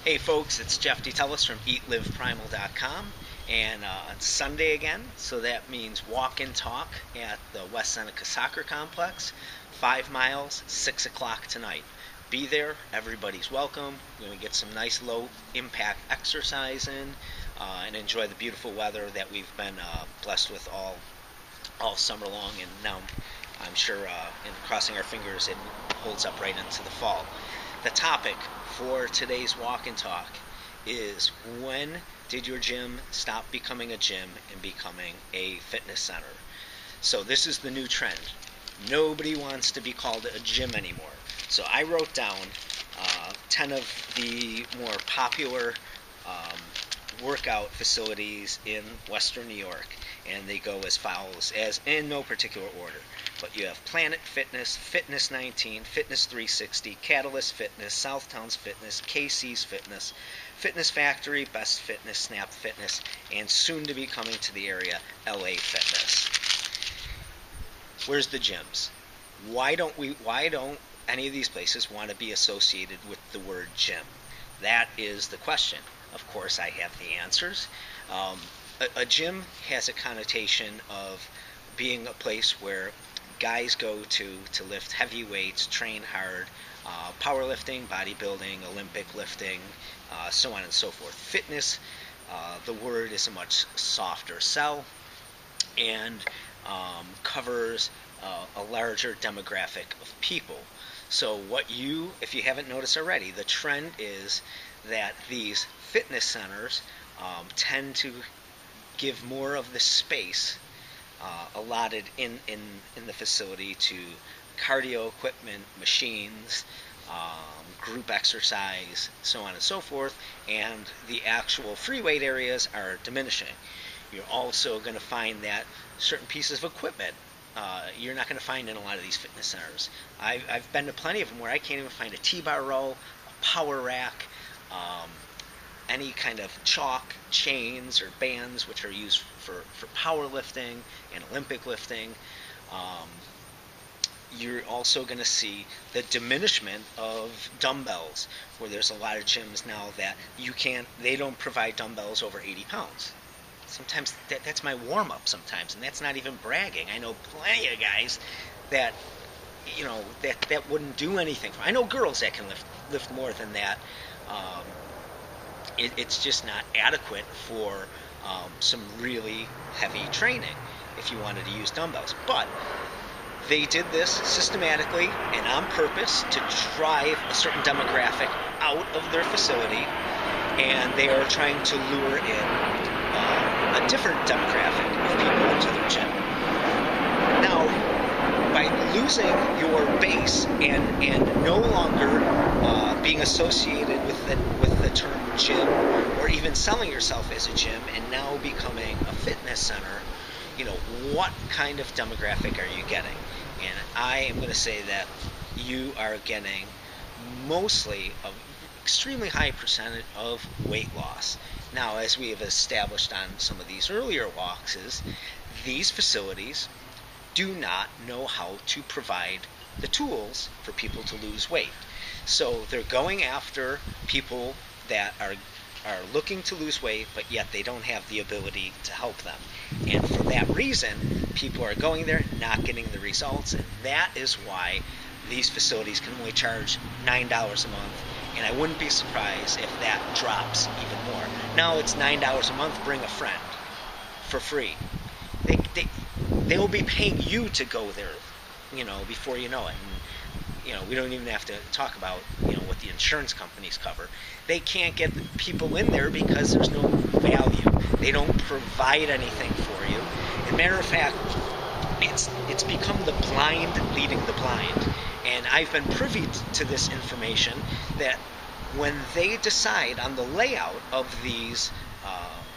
Hey folks, it's Jeff DeTellis from EatLivePrimal.com, and it's Sunday again, so that means walk and talk at the West Seneca Soccer Complex, 5 miles, 6 o'clock tonight. Be there, everybody's welcome. We're going to get some nice low impact exercise in and enjoy the beautiful weather that we've been blessed with all summer long, and now I'm sure in crossing our fingers it holds up right into the fall. The topic for today's walk and talk is: when did your gym stop becoming a gym and becoming a fitness center? So this is the new trend. Nobody wants to be called a gym anymore. So I wrote down 10 of the more popular workout facilities in Western New York, and they go as follows, as in no particular order. But you have Planet Fitness, Fitness 19, Fitness 360, Catalyst Fitness, Southtowns Fitness, KC's Fitness, Fitness Factory, Best Fitness, Snap Fitness, and soon to be coming to the area, LA Fitness. Where's the gyms? Why don't any of these places want to be associated with the word gym? That is the question. Of course, I have the answers. A gym has a connotation of being a place where guys go to lift heavy weights, train hard, powerlifting, bodybuilding, Olympic lifting, so on and so forth. Fitness, the word is a much softer sell and covers a larger demographic of people. So if you haven't noticed already, the trend is that these fitness centers tend to give more of the space allotted in the facility to cardio equipment, machines, group exercise, so on and so forth, and the actual free weight areas are diminishing. You're also going to find that certain pieces of equipment you're not going to find in a lot of these fitness centers. I've been to plenty of them where I can't even find a T-bar row, a power rack, any kind of chalk, chains, or bands, which are used for powerlifting and Olympic lifting. You're also going to see the diminishment of dumbbells, where there's a lot of gyms now that they don't provide dumbbells over 80 pounds. Sometimes that's my warm-up sometimes, and that's not even bragging. I know plenty of guys that that wouldn't do anything for. I know girls that can lift more than that. It's just not adequate for some really heavy training if you wanted to use dumbbells. But they did this systematically and on purpose to drive a certain demographic out of their facility, and they are trying to lure in a different demographic of people into their gym. Now, by losing your base and no longer being associated with the term gym, or even selling yourself as a gym, and now becoming a fitness center, what kind of demographic are you getting? And I am going to say that you are getting mostly an extremely high percentage of weight loss. Now, as we have established on some of these earlier walks, these facilities do not know how to provide the tools for people to lose weight. So they're going after people that are looking to lose weight, but yet they don't have the ability to help them. And for that reason, people are going there, not getting the results, and that is why these facilities can only charge $9 a month. And I wouldn't be surprised if that drops even more. Now it's $9 a month, bring a friend for free. They will be paying you to go there, before you know it. And, we don't even have to talk about, what the insurance companies cover. They can't get people in there because there's no value. They don't provide anything for you. As a matter of fact, it's become the blind leading the blind. And I've been privy to this information that when they decide on the layout of these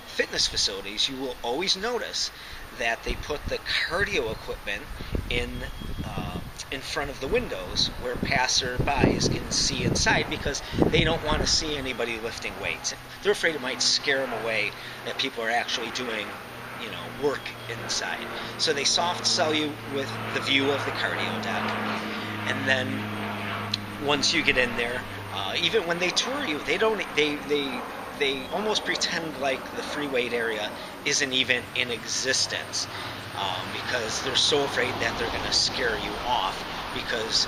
fitness facilities, you will always notice that they put the cardio equipment in front of the windows where passerbys can see inside, because they don't want to see anybody lifting weights. They're afraid it might scare them away that people are actually doing work inside. So they soft sell you with the view of the cardio deck. And then once you get in there, Even when they tour you, they don't. They almost pretend like the free weight area isn't even in existence, because they're so afraid that they're going to scare you off. Because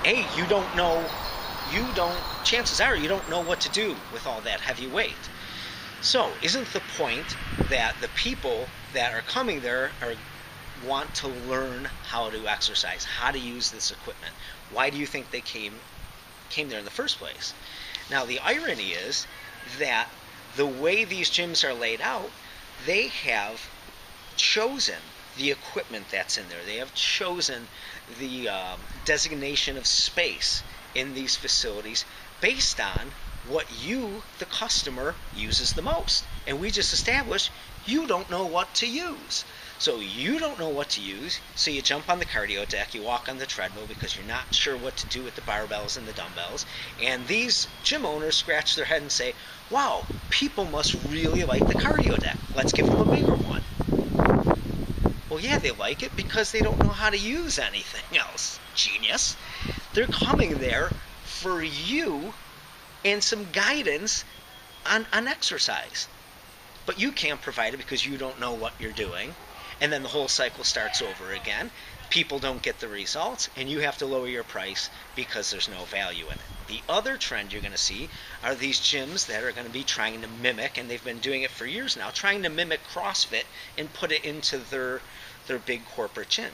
a you don't know, you don't. Chances are you don't know what to do with all that heavy weight. So, isn't the point that the people that are coming there are want to learn how to exercise, how to use this equipment? Why do you think they came there in the first place? Now, the irony is that the way these gyms are laid out, they have chosen the equipment that's in there. They have chosen the designation of space in these facilities based on what you, the customer, uses the most. And we just established you don't know what to use. So you don't know what to use, so you jump on the cardio deck, you walk on the treadmill because you're not sure what to do with the barbells and the dumbbells, and these gym owners scratch their head and say, wow, people must really like the cardio deck. Let's give them a bigger one. Well, yeah, they like it because they don't know how to use anything else. Genius. They're coming there for you and some guidance on exercise. But you can't provide it because you don't know what you're doing. And then the whole cycle starts over again. People don't get the results, and you have to lower your price because there's no value in it. The other trend you're going to see are these gyms that are going to be trying to mimic, and they've been doing it for years now, trying to mimic CrossFit and put it into their big corporate gym.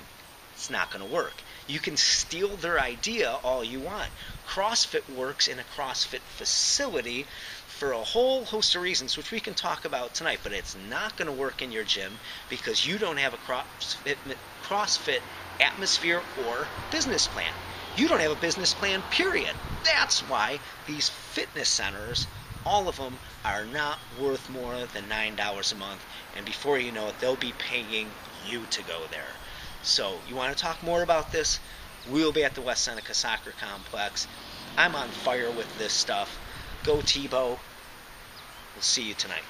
It's not going to work. You can steal their idea all you want. CrossFit works in a CrossFit facility for a whole host of reasons, which we can talk about tonight, but it's not going to work in your gym because you don't have a CrossFit atmosphere or business plan. You don't have a business plan, period. That's why these fitness centers, all of them, are not worth more than $9 a month, and before you know it, they'll be paying you to go there. So, you want to talk more about this? We'll be at the West Seneca Soccer Complex. I'm on fire with this stuff. Go Tebow. We'll see you tonight.